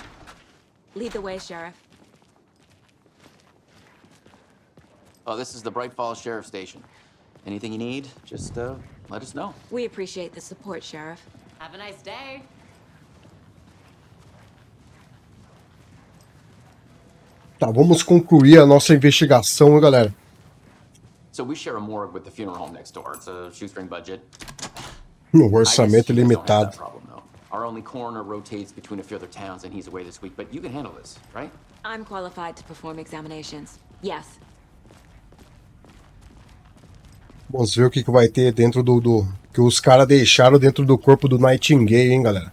Lead the way, Sheriff. Oh, this is the Bright Falls Sheriff Station. Anything you need, just let us know. We appreciate the support, Sheriff. Have a nice day. Tá, vamos concluir a nossa investigação, galera. So we share a morgue with the funeral home next door. It's a shoestring budget. Um orçamento limitado. Our only coroner rotates between a few other towns, and he's away this week. But you can handle this, right? I'm qualified to perform examinations. Yes. Vamos ver o que vai ter dentro do que os caras deixaram dentro do corpo do Nightingale, hein, galera?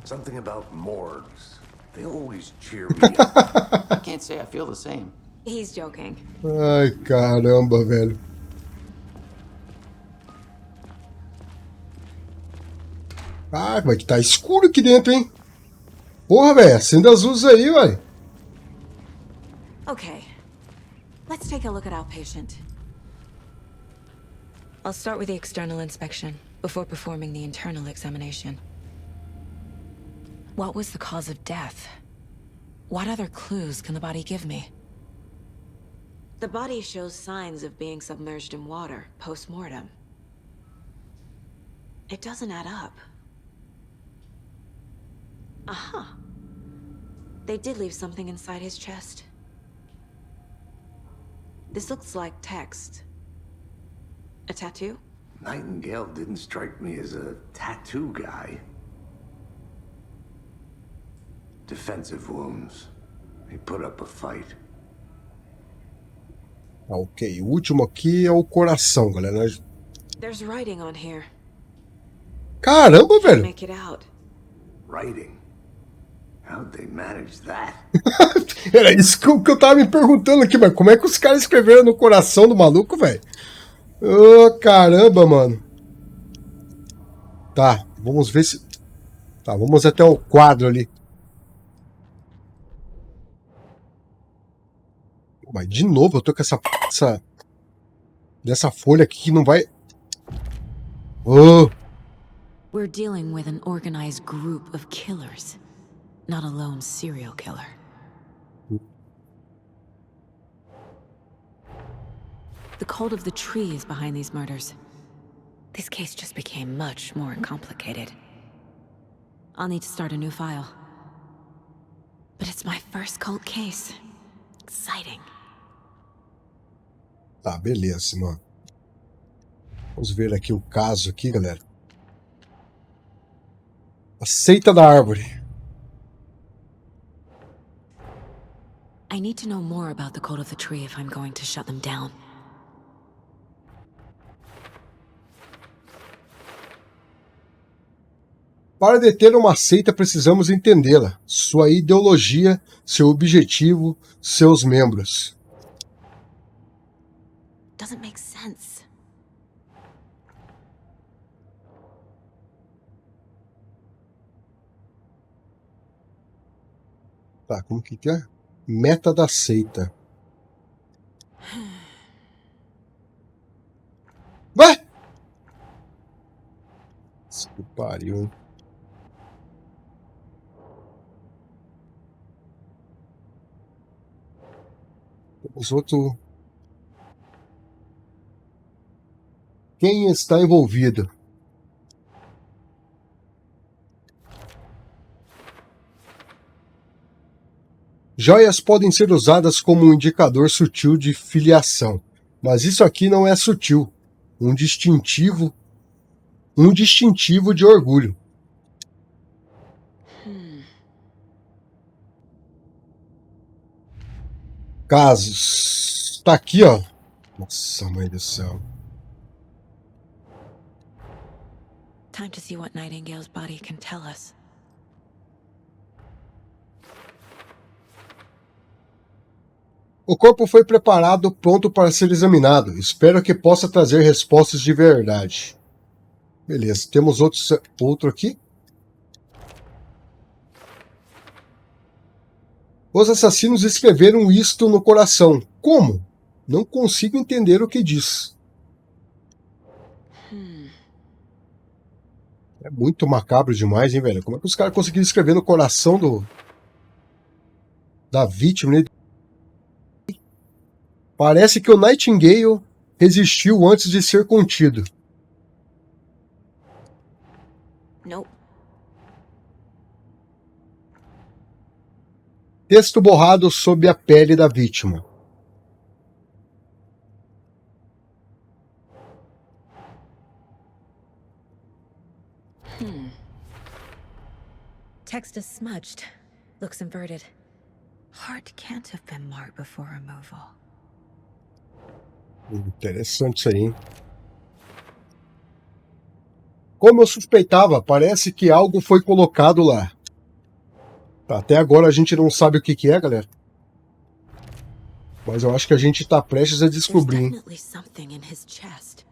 Something about morgues. They always cheer me up. I can't say I feel the same. He's joking. Ai, caramba, velho. Ah, vai que tá escuro aqui dentro, hein? Porra, velho, acenda as luzes aí, velho. Okay. Let's take a look at our patient. I'll start with the external inspection before performing the internal examination. What was the cause of death? What other clues can the body give me? The body shows signs of being submerged in water post-mortem. It doesn't add up. Aha. They did leave something inside his chest. This looks like text. A tattoo? Nightingale didn't strike me as a tattoo guy. Defensive wounds. He put up a fight. Ok, o último aqui é o coração, galera. There's writing on here. Caramba, velho. Make it out. Writing? How'd they manage that? Era isso que eu tava me perguntando aqui, mas como é que os caras escreveram no coração do maluco, velho? Oh, caramba, mano. Tá, vamos ver se... Tá, vamos até o quadro ali. Mas de novo, eu tô com dessa folha aqui que não vai... Oh. We're dealing with an organized group of killers, not a lone serial killer. The cult of the tree is behind these murders. This case just became much more complicated. I'll need to start a new file. But it's my first cult case. Exciting. Tá, beleza, mano. Vamos ver aqui o caso aqui, galera. A Seita da árvore. I need to know more about the cult of the tree if I'm going to shut them down. Para deter uma seita, precisamos entendê-la, sua ideologia, seu objetivo, seus membros. Doesn't make sense. Tá, como que é? Meta da seita. Vai! Que pariu, hein? Os outros... Quem está envolvido? Joias podem ser usadas como um indicador sutil de filiação, mas isso aqui não é sutil. Um distintivo de orgulho. Casos. Tá aqui, ó. Nossa, mãe do céu. Time to see what Nightingale's body can tell us. O corpo foi preparado, pronto para ser examinado. Espero que possa trazer respostas de verdade. Beleza, temos outro aqui. Os assassinos escreveram isto no coração. Como? Não consigo entender o que diz. É muito macabro demais, hein, velho? Como é que os caras conseguiram escrever no coração da vítima, né? Parece que o Nightingale resistiu antes de ser contido. Não. Texto borrado sob a pele da vítima. Text is smudged. Looks inverted. Heart can't have been marked before removal. Interessante isso aí, hein? Como eu suspeitava, parece que algo foi colocado lá. Até agora a gente não sabe o que é, galera. Mas eu acho que a gente tá prestes a descobrir, hein?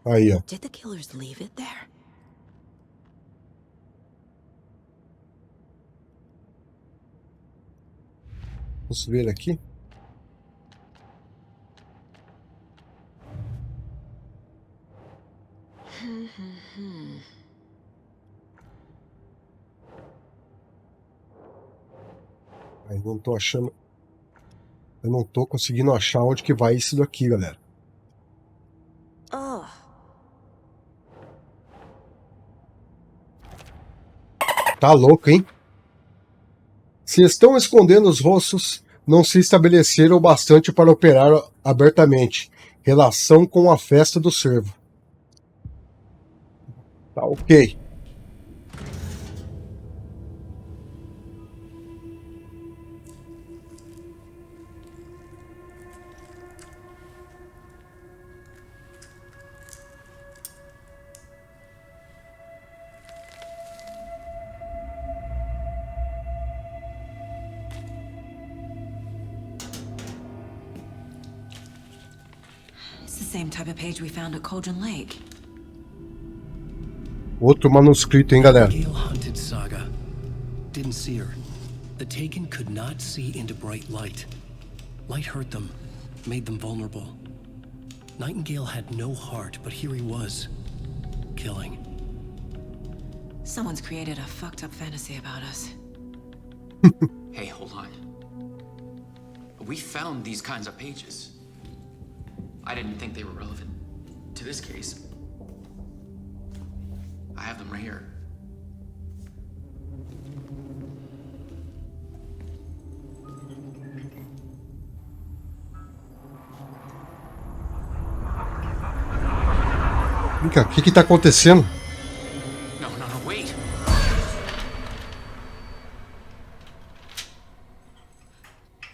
Aí, ó. Vamos ver aqui. Aí não tô achando. Eu não tô conseguindo achar onde que vai isso daqui, galera. Oh. Tá louco, hein? Se estão escondendo os rostos, não se estabeleceram o bastante para operar abertamente. Relação com a festa do servo. Tá ok. Same type of page we found at Cauldron Lake. Outro manuscrito, hein, galera? Nightingale hunted Saga. Didn't see her. The Taken could not see into bright light. Light hurt them, made them vulnerable. Nightingale had no heart, but here he was, killing. Someone's created a fucked up fantasy about us. Hey, hold on. We found these kinds of pages. I didn't think they were relevant to this case. I have them right here. Vem cá, o que tá acontecendo? No, wait.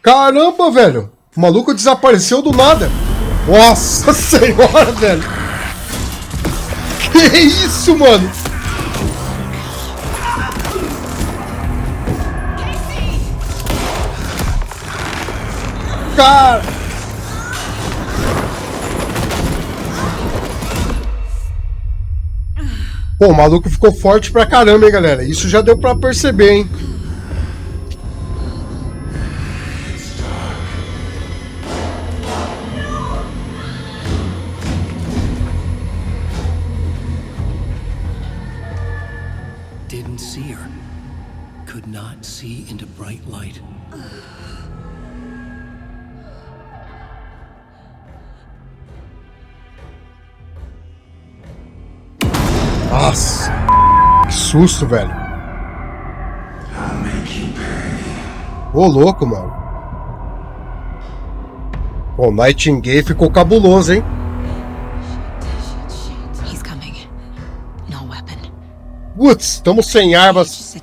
Caramba, velho! O maluco desapareceu do nada. Nossa senhora, velho! Que isso, mano? Cara! Pô, o maluco ficou forte pra caramba, hein, galera? Isso já deu pra perceber, hein? didn't see her. Could not see into bright light. Nossa, que susto, velho. Ô, louco, mano. O Nightingale ficou cabuloso, hein? Putz, estamos sem armas.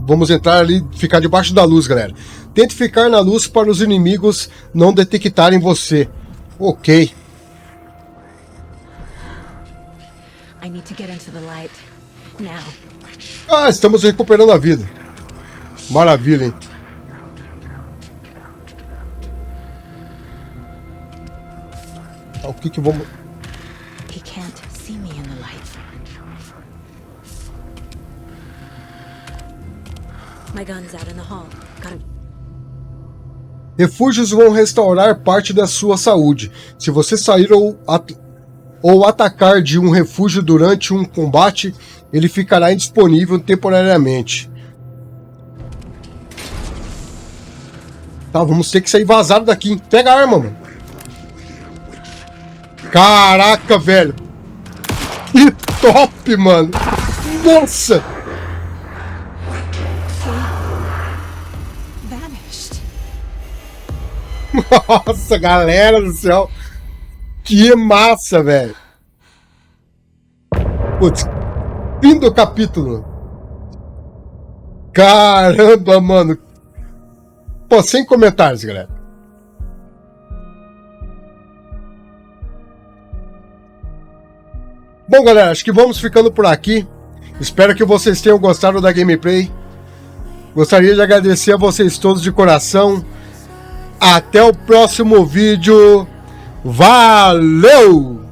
Vamos entrar ali, ficar debaixo da luz, galera. Tente ficar na luz para os inimigos não detectarem você. Ok. Ah, estamos recuperando a vida. Maravilha, hein? O que vamos... Refúgios vão restaurar parte da sua saúde. Se você sair ou atacar de um refúgio durante um combate, ele ficará indisponível temporariamente. Tá, vamos ter que sair vazado daqui. Pega a arma, mano. Caraca, velho. Que top, mano. Nossa. Nossa, galera do céu. Que massa, velho. Putz, fim do capítulo. Caramba, mano. Pô, sem comentários, galera. Bom, galera, acho que vamos ficando por aqui. Espero que vocês tenham gostado da gameplay. Gostaria de agradecer a vocês todos de coração. Até o próximo vídeo. Valeu!